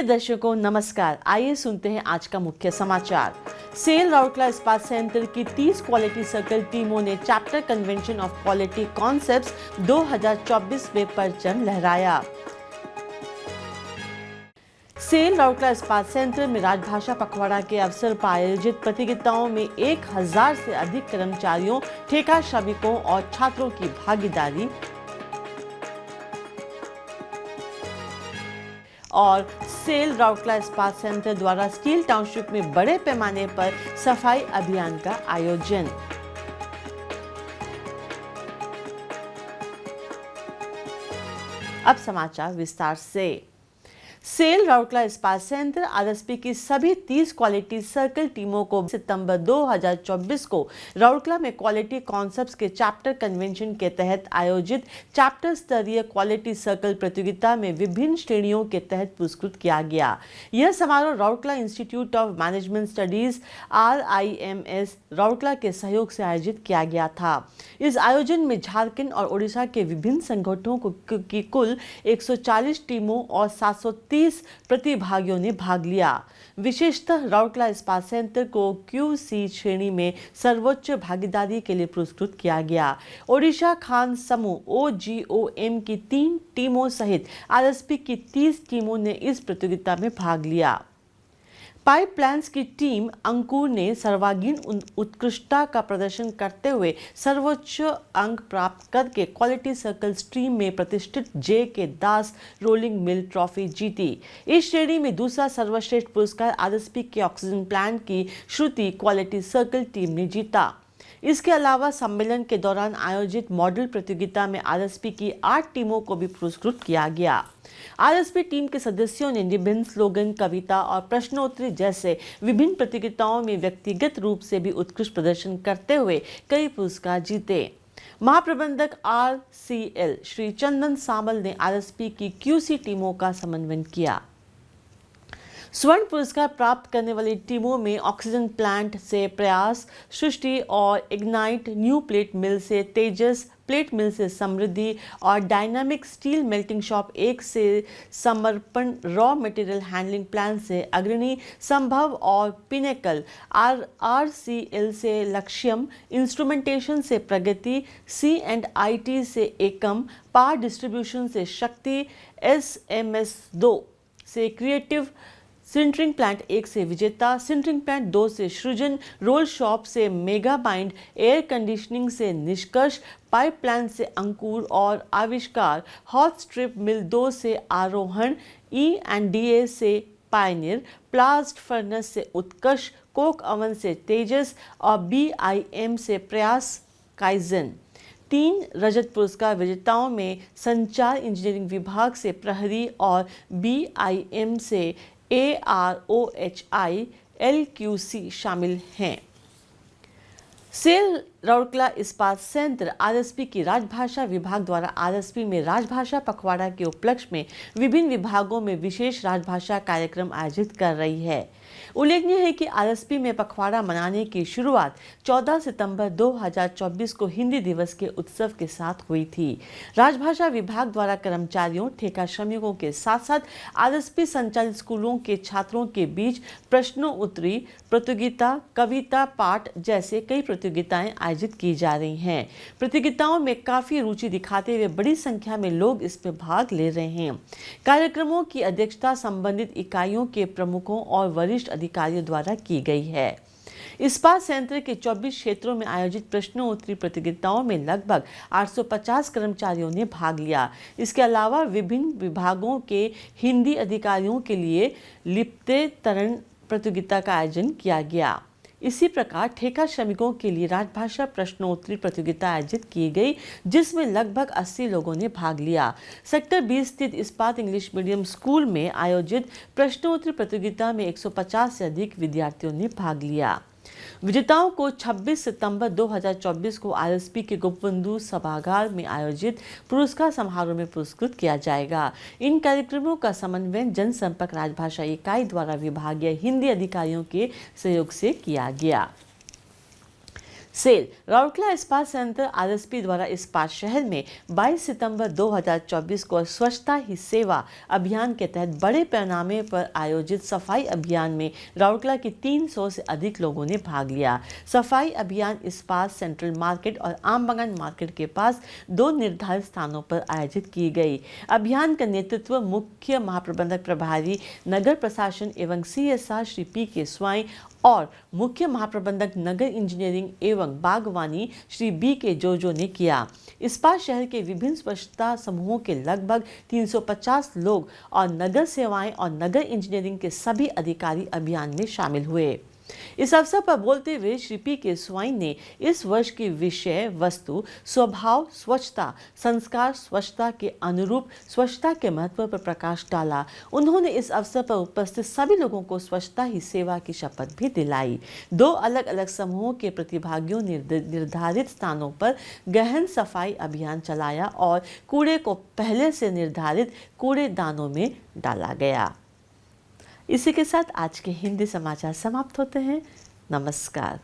दर्शकों नमस्कार। आइए सुनते हैं आज का मुख्य समाचार। सेल राउरकेला इस्पात संयंत्र की 30 क्वालिटी सर्कल टीमों ने chapter convention of quality concepts 2024 में परचम लहराया। सेल राउरकेला इस्पात संयंत्र में राजभाषा पखवाड़ा के अवसर पर आयोजित प्रतियोगिताओं में 1000 से अधिक कर्मचारियों, ठेका श्रमिकों और छात्रों की भागीदारी और सेल राउरकेला इस्पात संयंत्र द्वारा स्टील टाउनशिप में बड़े पैमाने पर सफाई अभियान का आयोजन। अब समाचार विस्तार से। सेल राउरकेला इस्पात संयंत्र आरएसपी की सभी 30 क्वालिटी सर्कल टीमों को सितंबर 2024 को राउरकेला में क्वालिटी कॉन्सेप्ट्स के चैप्टर कन्वेंशन के तहत आयोजित चैप्टर स्तरीय क्वालिटी सर्कल प्रतियोगिता में विभिन्न श्रेणियों के तहत पुरस्कृत किया गया। यह समारोह Rourkela institute of management studies RIMS Rourkela के सहयोग से आयोजित किया गया था। इस आयोजन में झारखंड और ओडिशा के विभिन्न संगठनों की कुल 140 टीमों और 730 प्रतिभागियों ने भाग लिया। विशेषतः राउरकेला इस्पात संयंत्र को QC श्रेणी में सर्वोच्च भागीदारी के लिए पुरस्कृत किया गया। ओडिशा खान समूह OGOM की 3 टीमों सहित RSP की 30 टीमों ने इस प्रतियोगिता में भाग लिया। पाइप प्लांट्स की टीम अंकुर ने सर्वांगीण उत्कृष्टता का प्रदर्शन करते हुए सर्वोच्च अंक प्राप्त करके क्वालिटी सर्कल स्ट्रीम में प्रतिष्ठित JK दास रोलिंग मिल ट्रॉफी जीती। इस श्रेणी में दूसरा सर्वश्रेष्ठ पुरस्कार RSP के ऑक्सीजन प्लांट की श्रुति क्वालिटी सर्कल टीम ने जीता। इसके अलावा सम्मेलन के दौरान आयोजित मॉडल प्रतियोगिता में RSP की 8 टीमों को भी पुरस्कृत किया गया। RSP टीम के सदस्यों ने निबंध, स्लोगन, कविता और प्रश्नोत्तरी जैसे विभिन्न प्रतियोगिताओं में व्यक्तिगत रूप से भी उत्कृष्ट प्रदर्शन करते हुए कई पुरस्कार जीते। महाप्रबंधक RCL श्री चंदन सामल ने RSP की QC टीमों का समन्वय किया। स्वर्ण पुरस्कार प्राप्त करने वाली टीमों में ऑक्सीजन प्लांट से प्रयास, सृष्टि और इग्नाइट, न्यू प्लेट मिल से तेजस, प्लेट मिल से समृद्धि और डायनामिक स्टील मेल्टिंग शॉप 1 से समर्पण, रॉ मटेरियल हैंडलिंग प्लांट से अग्रणी, संभव और पिनेकल, RCL से लक्ष्यम, इंस्ट्रूमेंटेशन से प्रगति, C&IT से एकम, पावर डिस्ट्रीब्यूशन से शक्ति, SMS2 से क्रिएटिव, सिंटरिंग प्लांट 1 से विजेता, सिंटरिंग प्लांट 2 से सृजन, रोल शॉप से मेगा बाइंड, एयर कंडीशनिंग से निष्कर्ष, पाइप प्लांट से अंकुर और आविष्कार, हॉट स्ट्रिप मिल 2 से आरोहण, E&DA से पायनियर, ब्लास्ट फर्नेस से उत्कर्ष, कोक अवन से तेजस और BIM से प्रयास काइजन। 3 रजत पुरस्कार विजेताओं में संचार इंजीनियरिंग विभाग से प्रहरी और BIM से AROHI LQC शामिल हैं। सेल राउरकेला इस्पात संयंत्र RSP की राजभाषा विभाग द्वारा RSP में राजभाषा पखवाड़ा के उपलक्ष्य में विभिन्न विभागों में विशेष राजभाषा कार्यक्रम आयोजित कर रही है। उल्लेखनीय है कि RSP में पखवाड़ा मनाने की शुरुआत 14 सितंबर 2024 को हिंदी दिवस के उत्सव के साथ हुई थी। राजभाषा विभाग द्वारा कर्मचारियों, ठेका श्रमिकों के साथ साथ RSP संचालित स्कूलों के छात्रों के बीच प्रश्नोत्तरी प्रतियोगिता, कविता पाठ जैसे कई प्रतियोगिताएं आयोजित की जा रही हैं। प्रतियोगिताओं में काफी रुचि दिखाते हुए बड़ी संख्या में लोग इसमें भाग ले रहे हैं। कार्यक्रमों की अध्यक्षता संबंधित इकाइयों के प्रमुखों और वरिष्ठ अधिकारियों द्वारा की गई है। इस्पात संयंत्र के 24 क्षेत्रों में आयोजित प्रश्नोत्तरी प्रतियोगिताओं में लगभग 850 कर्मचारियों ने भाग लिया। इसके अलावा विभिन्न विभागों के हिंदी अधिकारियों के लिए लिप्यंतरण प्रतियोगिता का आयोजन किया गया। इसी प्रकार ठेका श्रमिकों के लिए राजभाषा प्रश्नोत्तरी प्रतियोगिता आयोजित की गई, जिसमें लगभग 80 लोगों ने भाग लिया। सेक्टर 20 स्थित इस्पात इंग्लिश मीडियम स्कूल में आयोजित प्रश्नोत्तरी प्रतियोगिता में 150 से अधिक विद्यार्थियों ने भाग लिया। विजेताओं को 26 सितंबर 2024 को RSP के गोपबंधु सभागार में आयोजित पुरस्कार समारोह में पुरस्कृत किया जाएगा। इन कार्यक्रमों का समन्वय जनसंपर्क राजभाषा इकाई द्वारा विभागीय हिंदी अधिकारियों के सहयोग से किया गया। सेल राउरकेला इस्पात संयंत्र आरएसपी द्वारा इस्पात शहर में 22 सितंबर 2024 को स्वच्छता ही सेवा अभियान के तहत बड़े पैमाने पर आयोजित सफाई अभियान में राउरकेला के 300 से अधिक लोगों ने भाग लिया। सफाई अभियान इस्पात सेंट्रल मार्केट और आमबगान मार्केट के पास 2 निर्धारित स्थानों पर आयोजित की गई। अभियान का नेतृत्व मुख्य महाप्रबंधक प्रभारी नगर प्रशासन एवं CSR श्री PK स्वाई और मुख्य महाप्रबंधक नगर इंजीनियरिंग एवं बागवानी श्री BK जोजो ने किया। इस्पात शहर के विभिन्न स्वच्छता समूहों के लगभग 350 लोग और नगर सेवाएं और नगर इंजीनियरिंग के सभी अधिकारी अभियान में शामिल हुए। इस अवसर पर बोलते हुए श्री PK स्वाई ने इस वर्ष की विषय वस्तु स्वभाव स्वच्छता संस्कार स्वच्छता के अनुरूप स्वच्छता के महत्व पर प्रकाश डाला। उन्होंने इस अवसर पर उपस्थित सभी लोगों को स्वच्छता ही सेवा की शपथ भी दिलाई। 2 अलग अलग समूहों के प्रतिभागियों ने निर्धारित स्थानों पर गहन सफाई अभियान चलाया और कूड़े को पहले से निर्धारित कूड़ेदानों में डाला गया। इसी के साथ आज के हिंदी समाचार समाप्त होते हैं। नमस्कार।